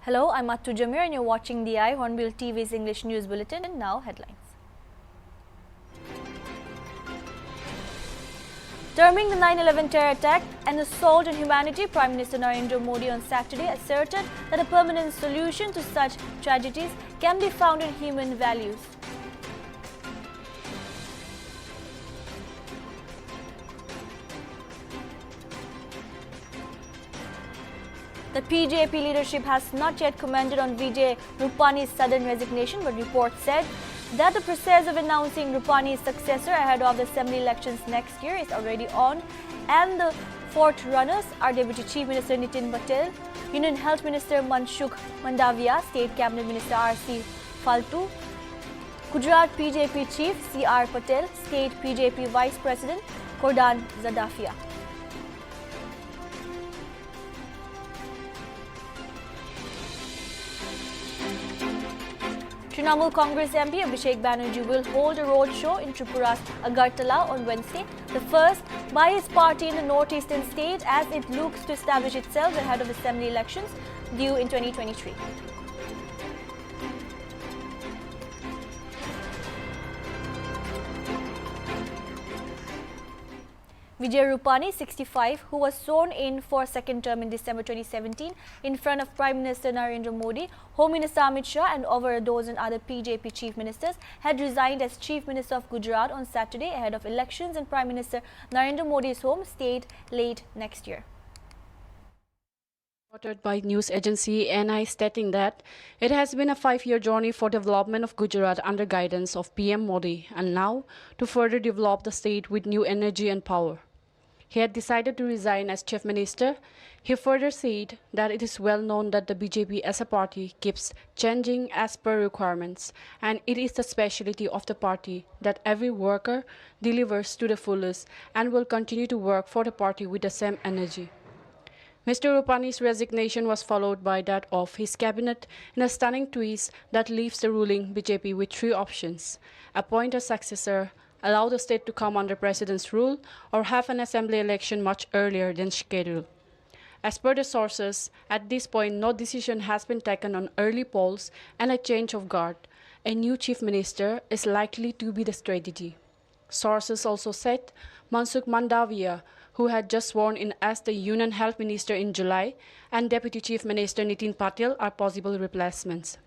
Hello, I'm Attu Jamir and you're watching the Hornbill TV's English News Bulletin. And now headlines. Terming the 9/11 terror attack an assault on humanity, Prime Minister Narendra Modi on Saturday asserted that a permanent solution to such tragedies can be found in human values. The BJP leadership has not yet commented on Vijay Rupani's sudden resignation, but reports said that the process of announcing Rupani's successor ahead of the assembly elections next year is already on, and the fourth runners are Deputy Chief Minister Nitin Patel, Union Health Minister Manshukh Mandavia, State Cabinet Minister R.C. Faltu, Gujarat BJP Chief C.R. Patel, State BJP Vice President Gordhan Zadafia. Trinamool Congress MP Abhishek Banerjee will hold a roadshow in Tripura's Agartala on Wednesday, the first by his party in the northeastern state as it looks to establish itself ahead of assembly elections due in 2023. Vijay Rupani, 65, who was sworn in for a second term in December 2017 in front of Prime Minister Narendra Modi, Home Minister Amit Shah and over a dozen other BJP chief ministers, had resigned as Chief Minister of Gujarat on Saturday ahead of elections in Prime Minister Narendra Modi's home state late next year. Reported by news agency NI stating that it has been a 5-year journey for development of Gujarat under guidance of PM Modi and now to further develop the state with new energy and power. He had decided to resign as Chief Minister. He further said that it is well known that the BJP as a party keeps changing as per requirements, and it is the speciality of the party that every worker delivers to the fullest and will continue to work for the party with the same energy. Mr. Rupani's resignation was followed by that of his cabinet in a stunning twist that leaves the ruling BJP with 3 options: appoint a successor, allow the state to come under president's rule, or have an assembly election much earlier than scheduled. As per the sources, at this point no decision has been taken on early polls and a change of guard. A new chief minister is likely to be the strategy. Sources also said Manshukh Mandavia, who had just sworn in as the Union Health Minister in July, and Deputy Chief Minister Nitin Patel are possible replacements.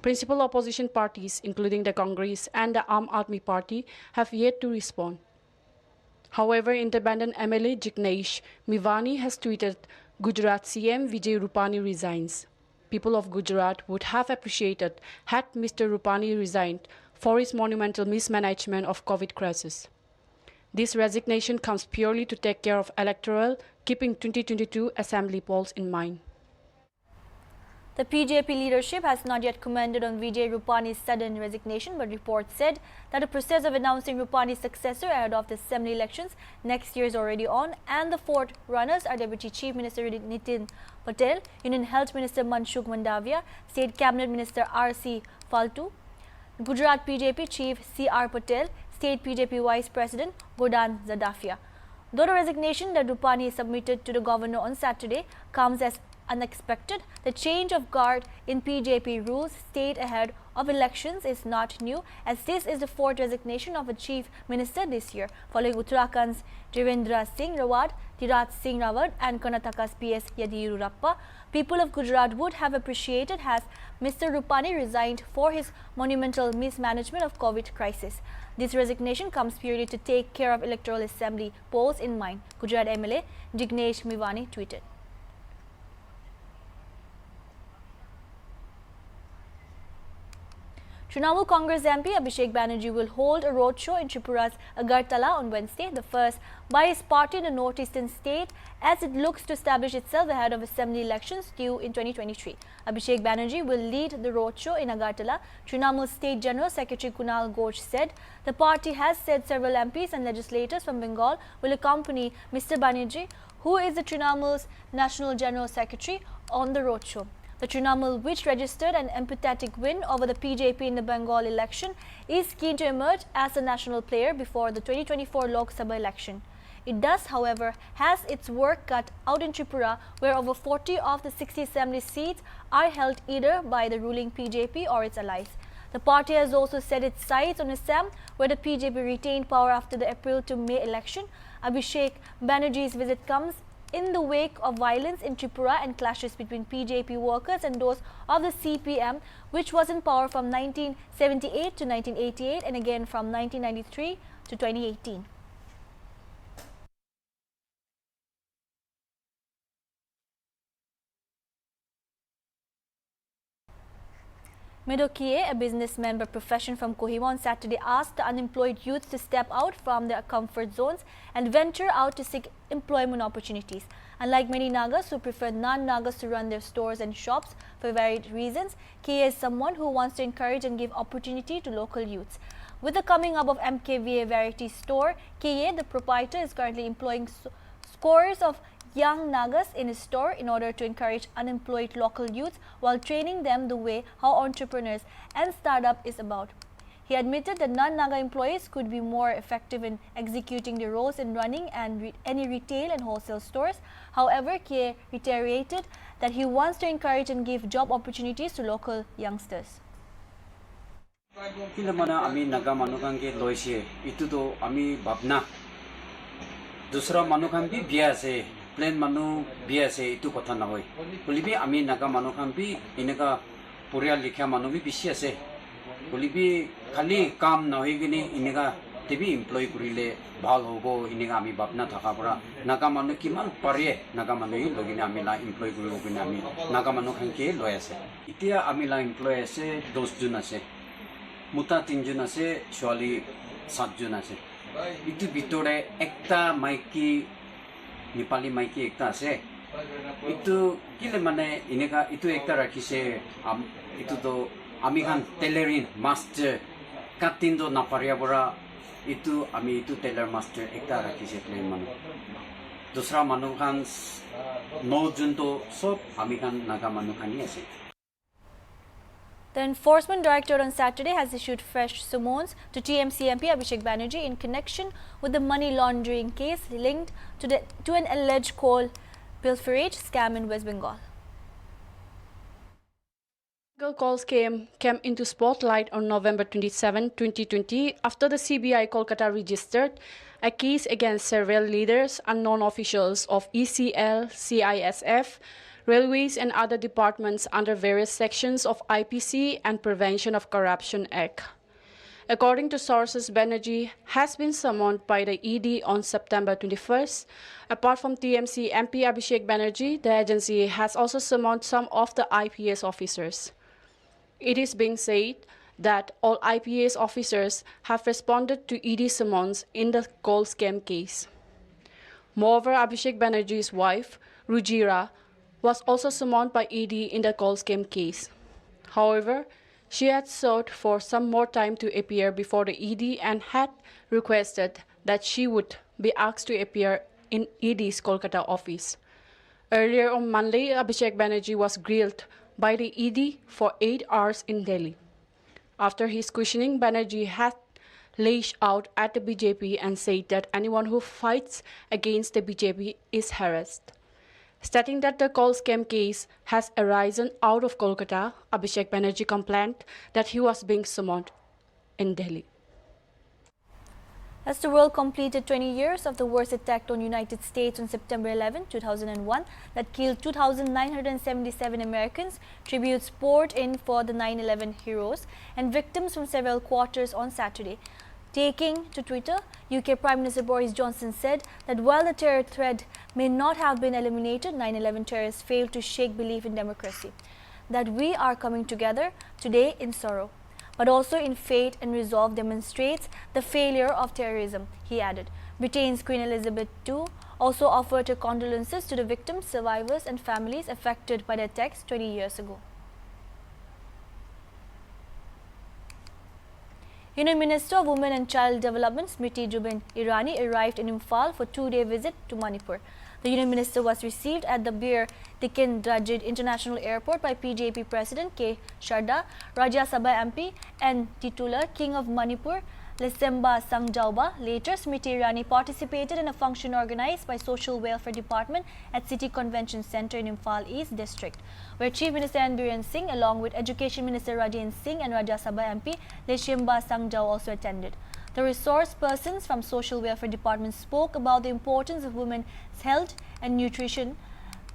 Principal opposition parties, including the Congress and the Aam Aadmi Party, have yet to respond. However, independent MLA Jignesh Mevani has tweeted, "Gujarat CM Vijay Rupani resigns." People of Gujarat would have appreciated had Mr. Rupani resigned for his monumental mismanagement of COVID crisis. This resignation comes purely to take care of electoral, keeping 2022 assembly polls in mind. The BJP leadership has not yet commented on Vijay Rupani's sudden resignation, but reports said that the process of announcing Rupani's successor ahead of the assembly elections next year is already on, and the 4 runners are Deputy Chief Minister Nitin Patel, Union Health Minister Manshukh Mandavia, State Cabinet Minister R.C. Faltu, Gujarat BJP Chief C.R. Patel, State BJP Vice President Gordhan Zadafia. Though the resignation that Rupani submitted to the governor on Saturday comes as unexpected, the change of guard in BJP rules state ahead of elections is not new, as this is the 4th resignation of a chief minister this year, following Uttarakhand's Devendra Singh Rawat, Tirat Singh Rawat and Karnataka's P.S. Yediyurappa. People of Gujarat would have appreciated has Mr. Rupani resigned for his monumental mismanagement of COVID crisis. This resignation comes purely to take care of electoral assembly polls in mind, Gujarat MLA Jignesh Mevani tweeted. Trinamool Congress MP Abhishek Banerjee will hold a roadshow in Tripura's Agartala on Wednesday, the first by his party in the northeastern state as it looks to establish itself ahead of assembly elections due in 2023. Abhishek Banerjee will lead the roadshow in Agartala. Trinamool State General Secretary Kunal Ghosh said the party has said several MPs and legislators from Bengal will accompany Mr. Banerjee, who is the Trinamool's National General Secretary, on the roadshow. The Trinamool, which registered an empathetic win over the BJP in the Bengal election, is keen to emerge as a national player before the 2024 Lok Sabha election. It does, however, has its work cut out in Tripura, where over 40 of the 60 assembly seats are held either by the ruling PJP or its allies. The party has also set its sights on Assam, where the PJP retained power after the April to May election. Abhishek Banerjee's visit comes in the wake of violence in Tripura and clashes between PJP workers and those of the CPM, which was in power from 1978 to 1988 and again from 1993 to 2018. Meadow Kie, a businessman by profession from Kohima, on Saturday asked the unemployed youth to step out from their comfort zones and venture out to seek employment opportunities. Unlike many Nagas who prefer non-Nagas to run their stores and shops for varied reasons, Kie is someone who wants to encourage and give opportunity to local youths. With the coming up of MKVA Variety Store, Kie, the proprietor, is currently employing scores of young Nagas in his store in order to encourage unemployed local youths while training them the way how entrepreneurs and startup is about. He admitted that non-Naga employees could be more effective in executing their roles in running any retail and wholesale stores. However, Kie reiterated that he wants to encourage and give job opportunities to local youngsters. आमी नागा मानुकां के लोइसे इतु तो आमी बापना दूसरा मानुकां भी बिया से plane मानु बिया से इतु कथा ना होय बोली भी आमी नागा मानुकां भी इनका पुरिया लिखा मानु भी बिसिया से बोली भी खाली काम ना होय गनी इनका टीवी एम्प्लॉय करिले ভাল होगो इनका आमी बापना थाका परा नागा मानु किमान पारे नागा मानु इ लगिने आमी ला एम्प्लॉय करियो गनी आमी नागा मानुकां के लोय আছে इतिया आमी ला एम्प्लॉय আছে 10 जन আছে मुता 3 जन আছে ছোৱালী 7 जन আছে इतु ভিতরে একটা মাইকি नेपाली माइकी एकता আছে इतु किले माने इनेका इतु एकता राखिसे इतु तो आमी खान टेलरिंग मास्टर काटिन दो नापारिया बरा इतु आमी इतु टेलर मास्टर एकता राखिसे प्लेन मानु दूसरा मानु खान 9 जन तो सब आमी खान नागा मानु खानी আছে. The Enforcement Directorate on Saturday has issued fresh summons to TMC MP Abhishek Banerjee in connection with the money laundering case linked to an alleged coal pilferage scam in West Bengal. Coal scam came into spotlight on November 27, 2020 after the CBI Kolkata registered a case against several leaders and non-officials of ECL, CISF, Railways and other departments under various sections of IPC and Prevention of Corruption Act. According to sources, Banerjee has been summoned by the ED on September 21st. Apart from TMC MP Abhishek Banerjee, the agency has also summoned some of the IPS officers. It is being said that all IPS officers have responded to ED summons in the coal scam case. Moreover, Abhishek Banerjee's wife, Rujira, was also summoned by ED in the coal scam case. However, she had sought for some more time to appear before the ED and had requested that she would be asked to appear in ED's Kolkata office. Earlier on Monday, Abhishek Banerjee was grilled by the ED for 8 hours in Delhi. After his questioning, Banerjee had lashed out at the BJP and said that anyone who fights against the BJP is harassed. Stating that the coal scam case has arisen out of Kolkata, Abhishek Banerjee complained that he was being summoned in Delhi. As the world completed 20 years of the worst attack on United States on September 11, 2001 that killed 2,977 Americans, tributes poured in for the 9/11 heroes and victims from several quarters on Saturday. Taking to Twitter, UK Prime Minister Boris Johnson said that while the terror threat may not have been eliminated, 9/11 terrorists failed to shake belief in democracy. That we are coming together today in sorrow, but also in faith and resolve demonstrates the failure of terrorism, he added. Britain's Queen Elizabeth II also offered her condolences to the victims, survivors and families affected by the attacks 20 years ago. Union Minister of Women and Child Development Smriti Zubin Irani arrived in Imphal for a 2-day visit to Manipur. The Union Minister was received at the Bir Dikin Rajid International Airport by PJP President K. Sharda, Rajya Sabha MP and titular King of Manipur Lesemba Sangjauba. Later, Smriti Irani participated in a function organized by Social Welfare Department at City Convention Centre in Imphal East District, where Chief Minister N. Biren Singh, along with Education Minister Rajen Singh and Rajya Sabha MP Lesemba Sangjau also attended. The resource persons from Social Welfare Department spoke about the importance of women's health and nutrition,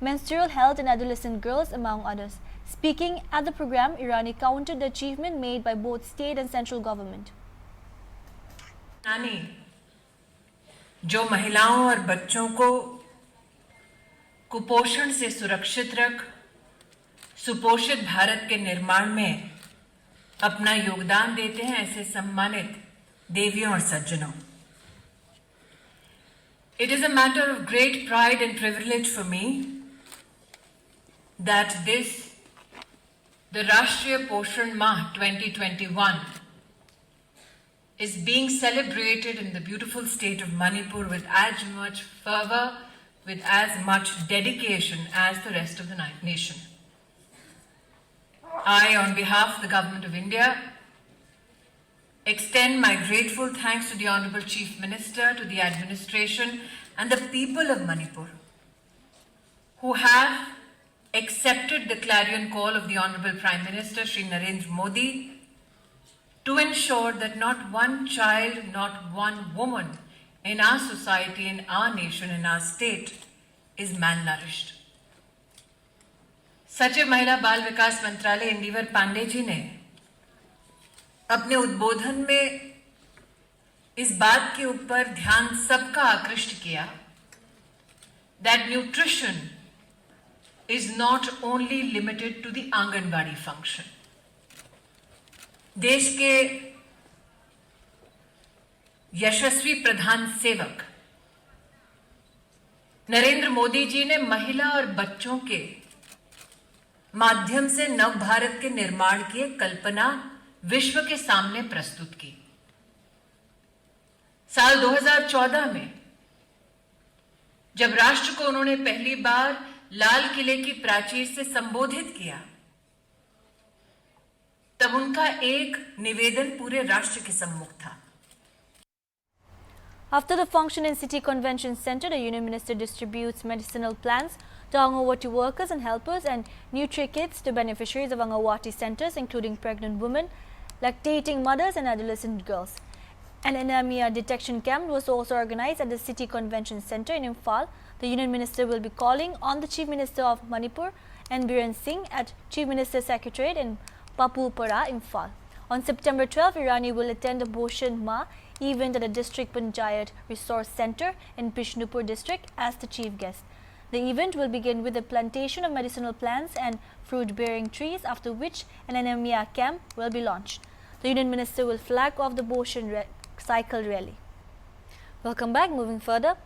menstrual health and adolescent girls, among others. Speaking at the program, Irani counted the achievement made by both state and central government. जो महिलाओं और बच्चों को कुपोषण से सुरक्षित रख सुपोषित भारत के निर्माण में अपना योगदान देते हैं, ऐसे सम्मानित देवियों और सज्जनों, It is a matter of great pride and privilege for me that the Rashtriya Poshan Mah 2021 is being celebrated in the beautiful state of Manipur with as much fervor, with as much dedication as the rest of the nation. I, on behalf of the Government of India, extend my grateful thanks to the Honourable Chief Minister, to the administration and the people of Manipur who have accepted the clarion call of the Honourable Prime Minister Shri Narendra Modi to ensure that not one child, not one woman in our society, in our nation, in our state is malnourished. सचिव महिला बाल विकास मंत्रालय इंदिवर पांडे जी ने अपने उद्बोधन में इस बात के ऊपर ध्यान सबका आकृष्ट किया that nutrition is not only limited to the anganwadi function. देश के यशस्वी प्रधान सेवक नरेंद्र मोदी जी ने महिला और बच्चों के माध्यम से नव भारत के निर्माण की एक कल्पना विश्व के सामने प्रस्तुत की। साल 2014 में जब राष्ट्र को उन्होंने पहली बार लाल किले की प्राचीर से संबोधित किया, तब उनका एक निवेदन पूरे राष्ट्र के सम्मुख था। After the function in City Convention Centre, the Union Minister distributes medicinal plants to Angawati workers and helpers and Nutri kits to beneficiaries of Angawati centres, including pregnant women, lactating mothers and adolescent girls. An anemia detection camp was also organised at the City Convention Centre in Imphal. The Union Minister will be calling on the Chief Minister of Manipur N. Biren Singh at Chief Minister's Secretariat in Papupara, Imphal. On September 12, Irani will attend a Bhoshan Ma event at the District Panchayat Resource Centre in Bishnupur district as the chief guest. The event will begin with a plantation of medicinal plants and fruit-bearing trees, after which an anemia camp will be launched. The Union Minister will flag off the Bhoshan cycle rally. Welcome back. Moving further,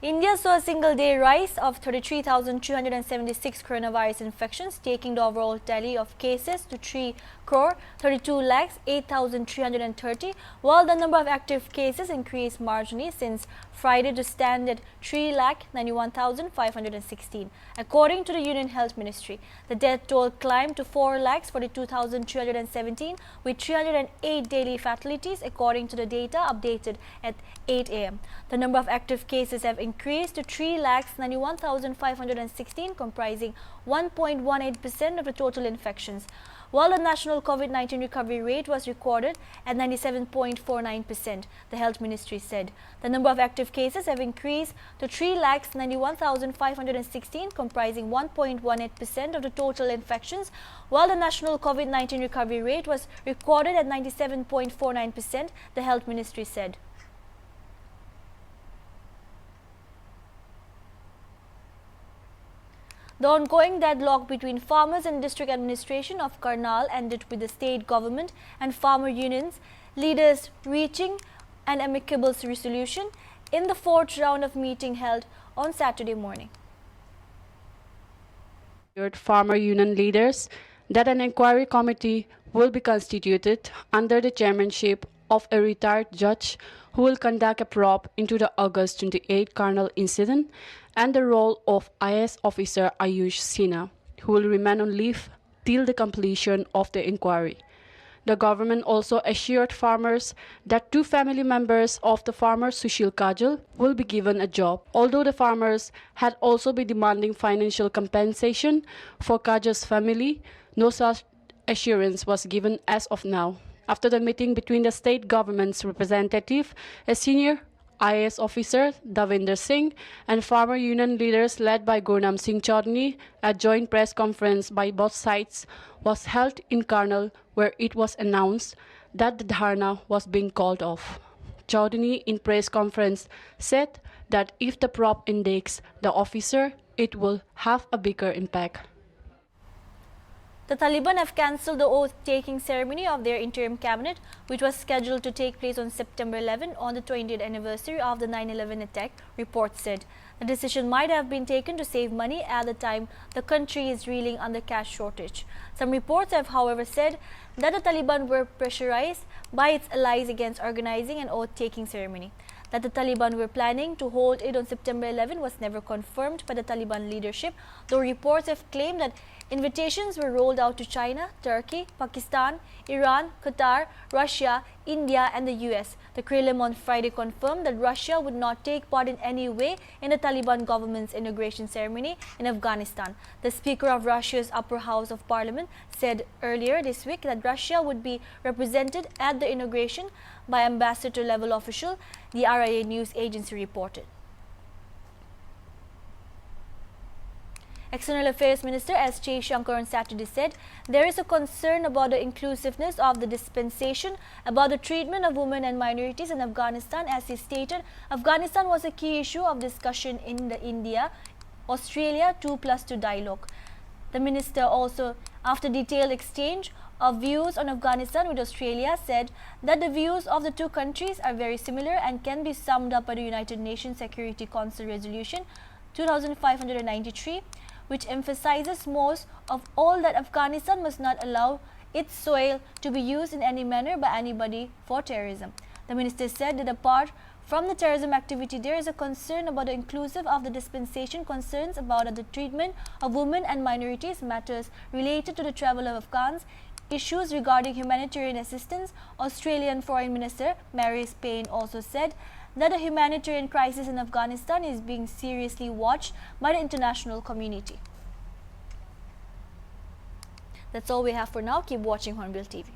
India saw a single-day rise of 33,376 coronavirus infections, taking the overall tally of cases to 3,32,08,330, while the number of active cases increased marginally since Friday to stand at 3,91,516. According to the Union Health Ministry, the death toll climbed to 4,42,317 with 308 daily fatalities, according to the data updated at 8 a.m. The number of active cases have increased to 3,91,516, comprising 1.18% of the total infections, while the national COVID-19 recovery rate was recorded at 97.49%, the Health Ministry said. The number of active cases have increased to 3,91,516, comprising 1.18% of the total infections, while the national COVID-19 recovery rate was recorded at 97.49%, the Health Ministry said. The ongoing deadlock between farmers and district administration of Karnal ended with the state government and farmer unions leaders reaching an amicable resolution in the fourth round of meeting held on Saturday morning. Farmer union leaders that an inquiry committee will be constituted under the chairmanship of a retired judge who will conduct a probe into the August 28 Karnal incident and the role of IS officer Ayush Sinha, who will remain on leave till the completion of the inquiry. The government also assured farmers that 2 family members of the farmer Sushil Kajal will be given a job. Although the farmers had also been demanding financial compensation for Kajal's family, no such assurance was given as of now. After the meeting between the state government's representative, a senior IAS officer, Davinder Singh, and farmer union leaders led by Gurnam Singh Chaudhary, a joint press conference by both sides was held in Karnal, where it was announced that the Dharna was being called off. Chaudhary in press conference said that if the prop index the officer, it will have a bigger impact. The Taliban have cancelled the oath-taking ceremony of their interim cabinet, which was scheduled to take place on September 11 on the 20th anniversary of the 9/11 attack, reports said. The decision might have been taken to save money at the time the country is reeling under cash shortage. Some reports have, however, said that the Taliban were pressurized by its allies against organizing an oath-taking ceremony. That the Taliban were planning to hold it on September 11 was never confirmed by the Taliban leadership, though reports have claimed that invitations were rolled out to China, Turkey, Pakistan, Iran, Qatar, Russia, India and the US. The Kremlin on Friday confirmed that Russia would not take part in any way in the Taliban government's inauguration ceremony in Afghanistan. The Speaker of Russia's upper house of parliament said earlier this week that Russia would be represented at the inauguration by ambassador-level official, the RIA news agency reported. External Affairs Minister S. Shankar on Saturday said there is a concern about the inclusiveness of the dispensation about the treatment of women and minorities in Afghanistan. As he stated, Afghanistan was a key issue of discussion in the India-Australia 2+2 dialogue. The minister also, after detailed exchange of views on Afghanistan with Australia, said that the views of the two countries are very similar and can be summed up by the United Nations Security Council Resolution 2593, which emphasizes most of all that Afghanistan must not allow its soil to be used in any manner by anybody for terrorism. The minister said that apart from the terrorism activity, there is a concern about the inclusive of the dispensation, concerns about the treatment of women and minorities, matters related to the travel of Afghans, issues regarding humanitarian assistance. Australian Foreign Minister Mary Payne also said that the humanitarian crisis in Afghanistan is being seriously watched by the international community. That's all we have for now. Keep watching Hornbill TV.